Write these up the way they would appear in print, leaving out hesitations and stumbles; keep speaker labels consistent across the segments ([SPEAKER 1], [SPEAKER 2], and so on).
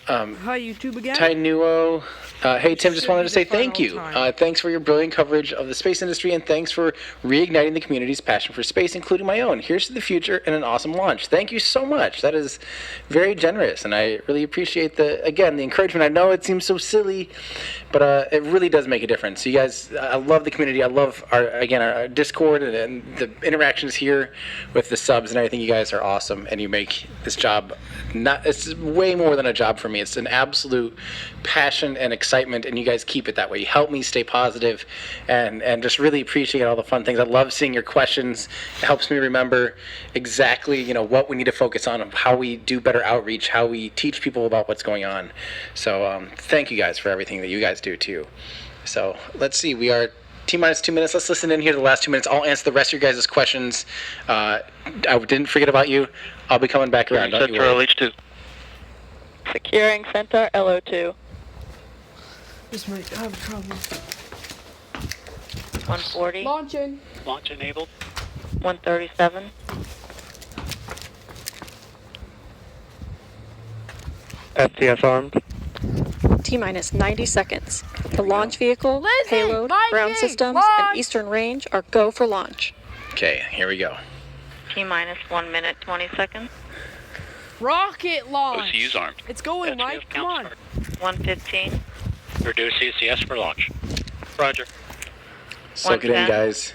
[SPEAKER 1] Hi, YouTube again.
[SPEAKER 2] Tainuo. Hey, Tim, just wanted to say thank you.
[SPEAKER 1] Time.
[SPEAKER 2] Thanks for your brilliant coverage of the space industry, and thanks for reigniting the community's passion for space, including my own. Here's to the future and an awesome launch. Thank you so much. That is very generous, and I really appreciate the encouragement. I know it seems so silly, but it really does make a difference. You guys, I love the community. I love our Discord and the interactions here with the subs and everything. You guys are awesome, and you make this job it's way more than a job for me. It's an absolute passion and excitement, and you guys keep it that way. You help me stay positive and just really appreciate all the fun things. I love seeing your questions. It helps me remember exactly, what we need to focus on, how we do better outreach, how we teach people about what's going on. So thank you guys for everything that you guys do too. So let's see, we are T-minus 2 minutes. Let's listen in here the last 2 minutes. I'll answer the rest of your guys' questions. I didn't forget about you. I'll be coming back around. Don't you worry.
[SPEAKER 3] H2.
[SPEAKER 4] Securing Centaur LO2.
[SPEAKER 1] This might have trouble.
[SPEAKER 4] 140.
[SPEAKER 1] Launching.
[SPEAKER 3] Launch enabled.
[SPEAKER 4] 137.
[SPEAKER 3] STS armed.
[SPEAKER 5] T-minus 90 seconds. The launch vehicle, payload,
[SPEAKER 1] Mikey,
[SPEAKER 5] ground systems,
[SPEAKER 1] launch!
[SPEAKER 5] and eastern range are go for launch.
[SPEAKER 2] Okay, here we go.
[SPEAKER 4] T-minus 1 minute, 20 seconds.
[SPEAKER 1] Rocket launch.
[SPEAKER 3] OCU's armed.
[SPEAKER 1] It's going, Mike. Come on.
[SPEAKER 4] 115.
[SPEAKER 3] Reduce CCS for launch. Roger.
[SPEAKER 2] Soak it in,
[SPEAKER 4] 110.
[SPEAKER 2] guys.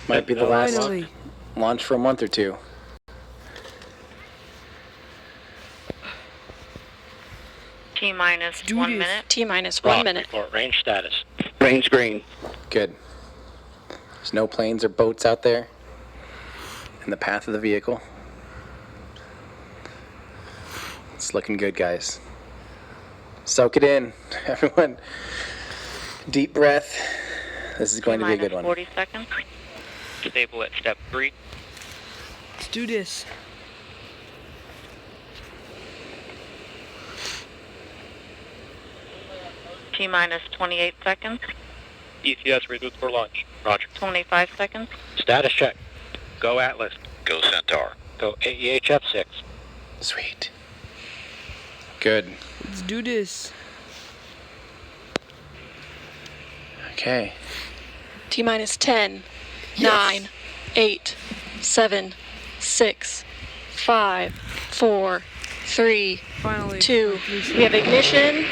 [SPEAKER 2] Might be the last
[SPEAKER 1] Finally.
[SPEAKER 2] launch for a month or two.
[SPEAKER 4] T-minus
[SPEAKER 1] Do
[SPEAKER 4] 1
[SPEAKER 1] this.
[SPEAKER 4] minute.
[SPEAKER 5] T-minus 1 minute.
[SPEAKER 3] Report range status. Range green.
[SPEAKER 2] Good. There's no planes or boats out there in the path of the vehicle. It's looking good, guys. Soak it in, everyone. Deep breath. This is going to be a good one.
[SPEAKER 4] 40 seconds.
[SPEAKER 3] Stable at step 3.
[SPEAKER 1] Let's do this.
[SPEAKER 4] T-minus 28 seconds.
[SPEAKER 3] ECS reduced for launch. Roger.
[SPEAKER 4] 25 seconds.
[SPEAKER 3] Status check. Go Atlas. Go Centaur. Go Aehf 6.
[SPEAKER 2] Sweet. Good.
[SPEAKER 1] Let's do this.
[SPEAKER 2] Okay.
[SPEAKER 5] T-minus 10,
[SPEAKER 1] Yes.
[SPEAKER 5] 9, 8, 7, 6, 5, 4, 3,
[SPEAKER 1] Finally.
[SPEAKER 5] 2. We have ignition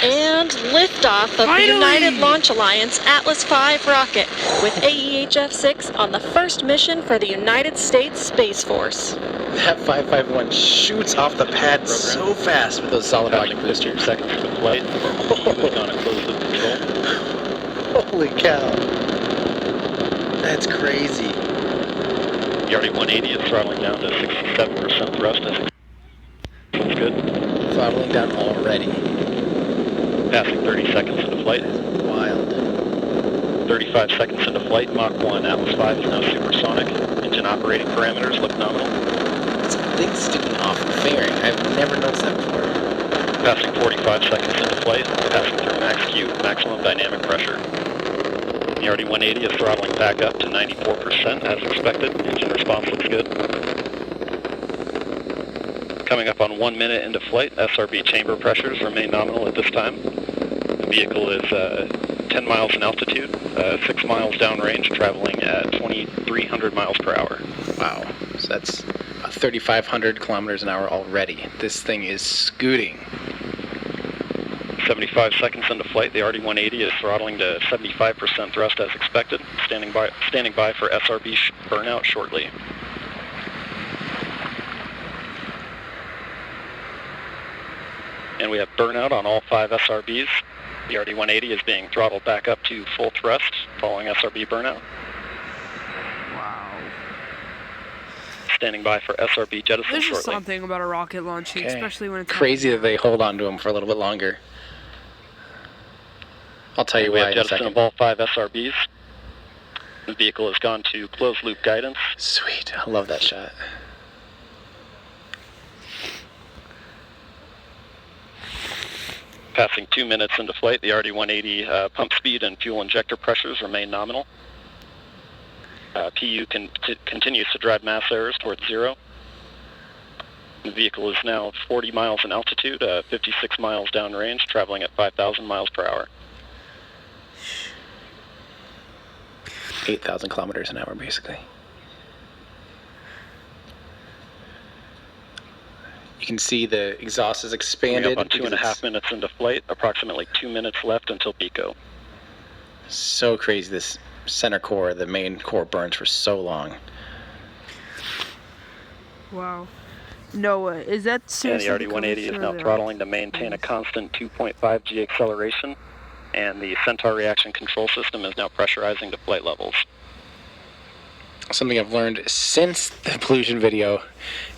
[SPEAKER 5] and liftoff of the
[SPEAKER 1] Finally!
[SPEAKER 5] United Launch Alliance Atlas V rocket with AEHF 6 on the first mission for the United States Space Force.
[SPEAKER 2] That 551 shoots off the pad so fast with those solid rocket boosters.
[SPEAKER 3] Seconds for flight. We've gone to closed loop control.
[SPEAKER 2] Holy cow. That's crazy.
[SPEAKER 3] The RD-180 is throttling down to 67% thrust. That's good.
[SPEAKER 2] Throttling down already.
[SPEAKER 3] Passing 30 seconds into flight.
[SPEAKER 2] Wild.
[SPEAKER 3] 35 seconds into flight. Mach 1 Atlas V is now supersonic. Engine operating parameters look nominal.
[SPEAKER 2] It's a thing sticking off the fairing. I've never noticed that before.
[SPEAKER 3] Passing 45 seconds into flight. Passing through max Q, maximum dynamic pressure. The RD-180 is throttling back up to 94% as expected. Engine response looks good. Coming up on 1 minute into flight, SRB chamber pressures remain nominal at this time. The vehicle is 10 miles in altitude, 6 miles downrange, traveling at 2,300 miles per hour.
[SPEAKER 2] Wow. So that's 3,500 kilometers an hour already. This thing is scooting.
[SPEAKER 3] 75 seconds into flight, the RD-180 is throttling to 75% thrust as expected, standing by for SRB burnout shortly. And we have burnout on all 5 SRBs. The RD-180 is being throttled back up to full thrust following SRB burnout.
[SPEAKER 1] Wow.
[SPEAKER 3] Standing by for SRB jettison
[SPEAKER 1] There's
[SPEAKER 3] shortly.
[SPEAKER 1] just something about a rocket launching,
[SPEAKER 2] Okay.
[SPEAKER 1] especially when it's
[SPEAKER 2] Crazy that they hold on to him for a little bit longer. I'll tell you
[SPEAKER 3] We
[SPEAKER 2] why
[SPEAKER 3] have
[SPEAKER 2] in a
[SPEAKER 3] jettison
[SPEAKER 2] second.
[SPEAKER 3] of all 5 SRBs. The vehicle has gone to closed loop guidance.
[SPEAKER 2] Sweet. I love that shot.
[SPEAKER 3] Passing 2 minutes into flight, the RD-180 pump speed and fuel injector pressures remain nominal. PU continues to drive mass errors towards 0. The vehicle is now 40 miles in altitude, 56 miles downrange, traveling at 5,000 miles per hour.
[SPEAKER 2] 8,000 kilometers an hour, basically. You can see the exhaust is expanded.
[SPEAKER 3] Coming up on 2.5 minutes into flight, approximately 2 minutes left until pico.
[SPEAKER 2] So crazy, this center core, the main core burns for so long.
[SPEAKER 1] Wow. Noah, is that
[SPEAKER 3] And
[SPEAKER 1] seriously
[SPEAKER 3] the RD-180 is now throttling to maintain a constant 2.5 G acceleration, and the Centaur reaction control system is now pressurizing to flight levels.
[SPEAKER 2] Something I've learned since the pollution video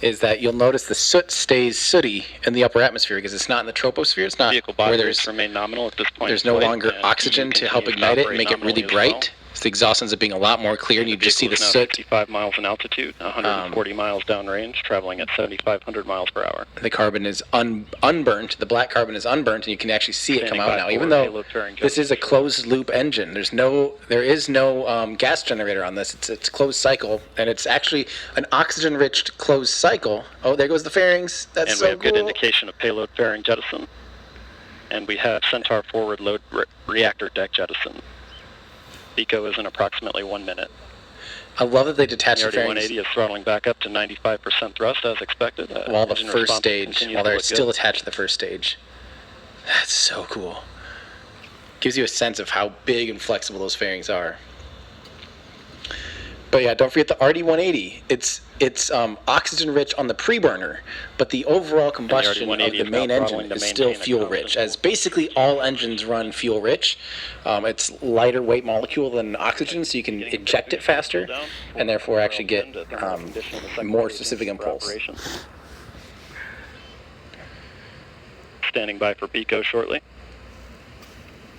[SPEAKER 2] is that you'll notice the soot stays sooty in the upper atmosphere because it's not in the troposphere. It's not
[SPEAKER 3] Vehicle
[SPEAKER 2] where
[SPEAKER 3] body
[SPEAKER 2] there's
[SPEAKER 3] rates remain nominal at this point.
[SPEAKER 2] there's no longer oxygen to help ignite it and make it really bright. So the exhaust ends up being a lot more clear, and you just see the soot.
[SPEAKER 3] 65 miles in altitude, 140 miles downrange, traveling at 7,500 miles per hour.
[SPEAKER 2] The carbon is unburnt. The black carbon is unburnt, and you can actually see it come out now. Even though this is a closed loop engine, there is no gas generator on this. It's closed cycle, and it's actually an oxygen-rich closed cycle. Oh, there goes the fairings. That's so cool.
[SPEAKER 3] And we have good indication of payload fairing jettison. And we have Centaur forward load reactor deck jettison. Pico is in approximately 1 minute.
[SPEAKER 2] I love that they detach the
[SPEAKER 3] The
[SPEAKER 2] fairings.
[SPEAKER 3] RD-180 is throttling back up to 95% thrust as expected.
[SPEAKER 2] While the first stage, while they're still attached to the first stage. That's so cool. Gives you a sense of how big and flexible those fairings are. But yeah, don't forget the RD-180. It's oxygen-rich on the pre-burner, but the overall combustion of the main engine is still fuel-rich, as basically all engines run fuel-rich. It's lighter weight molecule than oxygen, so you can eject it faster, and therefore actually get more specific impulse.
[SPEAKER 3] Standing by for pico shortly.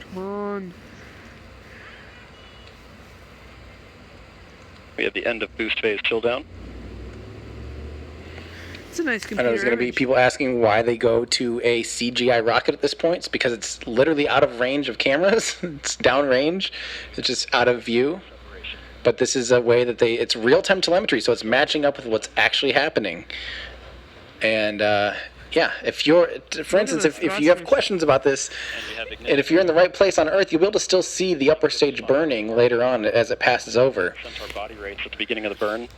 [SPEAKER 1] Come on.
[SPEAKER 3] We have the end of boost phase chill down.
[SPEAKER 1] It's a nice
[SPEAKER 2] I
[SPEAKER 1] computer
[SPEAKER 2] know there's going to be
[SPEAKER 1] image.
[SPEAKER 2] people asking why they go to a CGI rocket at this point. It's because it's literally out of range of cameras. It's downrange. It's just out of view. But this is a way that it's real-time telemetry, so it's matching up with what's actually happening. And yeah, if you're, for instance, if you have questions about this, and if you're in the right place on Earth, you'll be able to still see the upper stage burning later on as it passes over.
[SPEAKER 3] Centaur body rates at the beginning of the burn.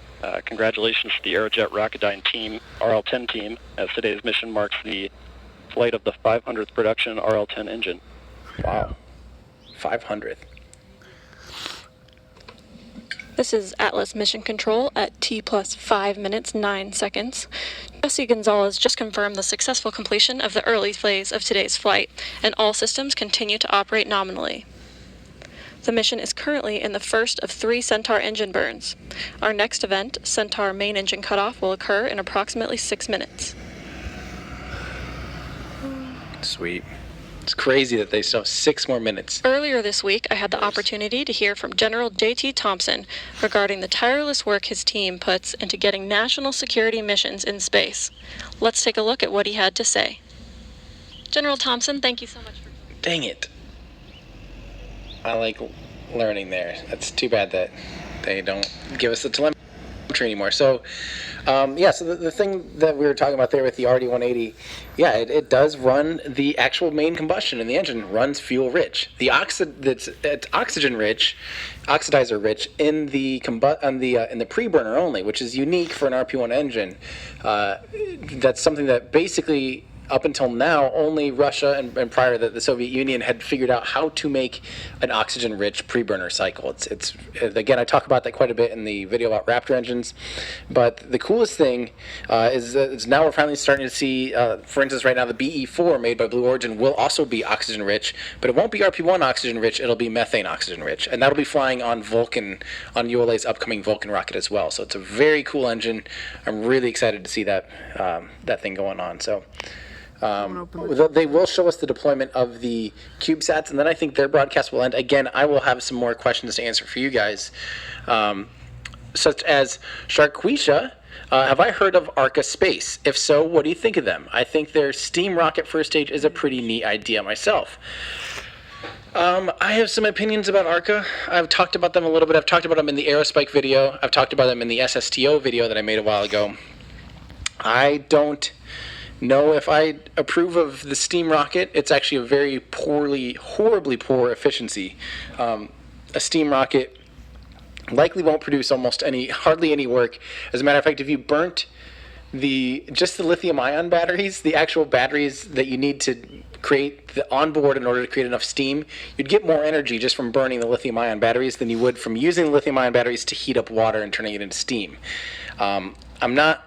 [SPEAKER 3] Congratulations to the Aerojet Rocketdyne team, RL-10 team, as today's mission marks the flight of the 500th production RL-10 engine.
[SPEAKER 2] Wow, 500th.
[SPEAKER 5] This is Atlas Mission Control at T plus 5 minutes 9 seconds. Jesse Gonzalez just confirmed the successful completion of the early phase of today's flight, and all systems continue to operate nominally. The mission is currently in the first of 3 Centaur engine burns. Our next event, Centaur main engine cutoff, will occur in approximately 6 minutes.
[SPEAKER 2] Sweet. It's crazy that they still have 6 more minutes.
[SPEAKER 5] Earlier this week, I had the opportunity to hear from General J.T. Thompson regarding the tireless work his team puts into getting national security missions in space. Let's take a look at what he had to say. General Thompson, thank you so much for...
[SPEAKER 2] Dang it. I like learning there. That's too bad that they don't give us the telemetry anymore. So, yeah, so the thing that we were talking about there with the RD-180, yeah, it does run the actual main combustion in the engine, runs fuel-rich. It's oxygen-rich, oxidizer-rich in the in the pre-burner only, which is unique for an RP-1 engine. That's something that basically, up until now, only Russia and prior to the Soviet Union had figured out how to make an oxygen-rich pre-burner cycle. It's again, I talk about that quite a bit in the video about Raptor engines, but the coolest thing is now we're finally starting to see, for instance, right now the BE-4 made by Blue Origin will also be oxygen-rich, but it won't be RP-1 oxygen-rich, it'll be methane oxygen-rich, and that'll be flying on Vulcan, on ULA's upcoming Vulcan rocket as well. So it's a very cool engine. I'm really excited to see that thing going on. So. They will show us the deployment of the CubeSats, and then I think their broadcast will end. Again, I will have some more questions to answer for you guys, such as Sharquisha. Have I heard of Arca Space? If so, what do you think of them? I think their steam rocket first stage is a pretty neat idea myself. I have some opinions about Arca. I've talked about them a little bit. I've talked about them in the Aerospike video. I've talked about them in the SSTO video that I made a while ago. I don't know if I approve of the steam rocket. It's actually a very horribly poor efficiency. A steam rocket likely won't produce hardly any work. As a matter of fact, if you burnt just the lithium ion batteries, the actual batteries that you need to create the onboard in order to create enough steam, you'd get more energy just from burning the lithium ion batteries than you would from using the lithium ion batteries to heat up water and turning it into steam. I'm not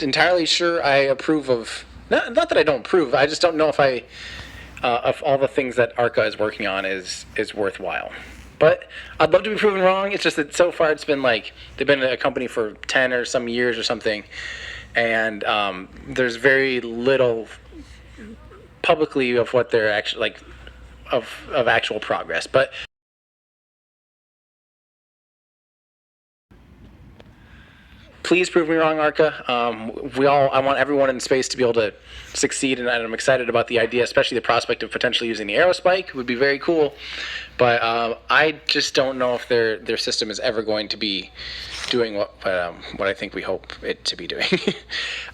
[SPEAKER 2] entirely sure I approve of, not that I don't approve, I just don't know if of all the things that ARCA is working on is worthwhile. But I'd love to be proven wrong. It's just that so far it's been like they've been a company for 10 or some years or something, and there's very little publicly of what they're actually like of actual progress. But please prove me wrong, ARCA. I want everyone in space to be able to succeed, and I'm excited about the idea, especially the prospect of potentially using the aerospike would be very cool. But I just don't know if their system is ever going to be doing what I think we hope it to be doing.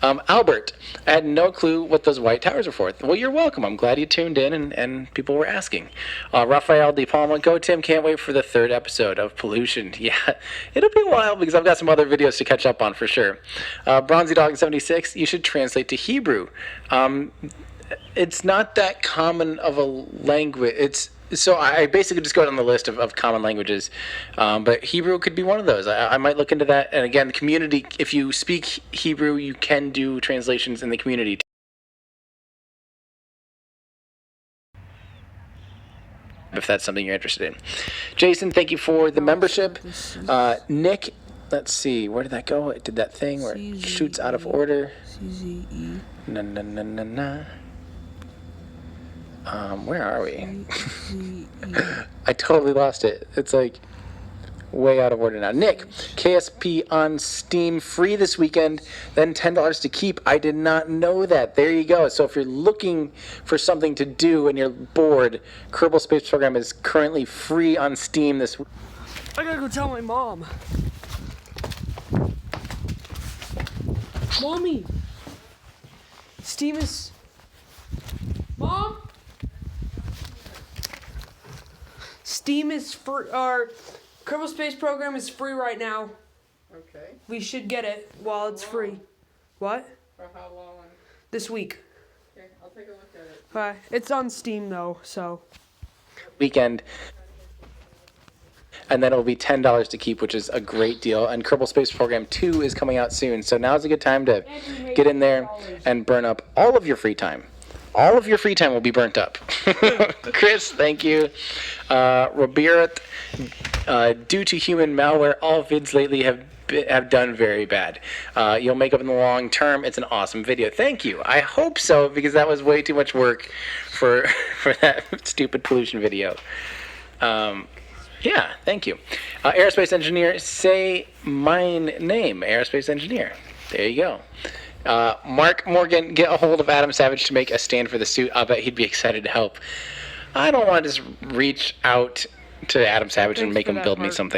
[SPEAKER 2] Albert, I had no clue what those white towers are for. Well, you're welcome. I'm glad you tuned in and people were asking. Rafael De Palma, go Tim, can't wait for the 3rd episode of Pollution. Yeah, it'll be a while because I've got some other videos to catch up on for sure. Bronzy Dog 76, you should translate to Hebrew. It's not that common of a language. So I basically just go down the list of common languages, but Hebrew could be one of those. I might look into that. And again, the community, if you speak Hebrew, you can do translations in the community. If that's something you're interested in. Jason, thank you for the membership. Nick, let's see, where did that go? It did that thing where it shoots out of order. Na. Where are we? I totally lost it. It's like way out of order now. Nick, KSP on Steam free this weekend, then $10 to keep. I did not know that. There you go. So if you're looking for something to do and you're bored, Kerbal Space Program is currently free on Steam this week.
[SPEAKER 1] I gotta go tell my mom. Mommy! Steam is... Mom? Steam is for our Kerbal Space Program is free right now.
[SPEAKER 6] Okay.
[SPEAKER 1] We should get it while it's free. What?
[SPEAKER 6] For how long?
[SPEAKER 1] This week.
[SPEAKER 6] Okay, I'll take a look at it.
[SPEAKER 1] It's on Steam though, so.
[SPEAKER 2] Weekend. And then it'll be $10 to keep, which is a great deal. And Kerbal Space Program 2 is coming out soon. So now's a good time to get in there and burn up all of your free time. All of your free time will be burnt up. Chris, thank you. Robirat, due to human malware, all vids lately have done very bad. You'll make up in the long term. It's an awesome video. Thank you. I hope so, because that was way too much work for that stupid pollution video. Yeah, thank you. Aerospace engineer, say my name, aerospace engineer. There you go. Mark Morgan, get a hold of Adam Savage to make a stand for the suit. I'll bet he'd be excited to help. I don't want to just reach out to Adam Savage and make him build me something.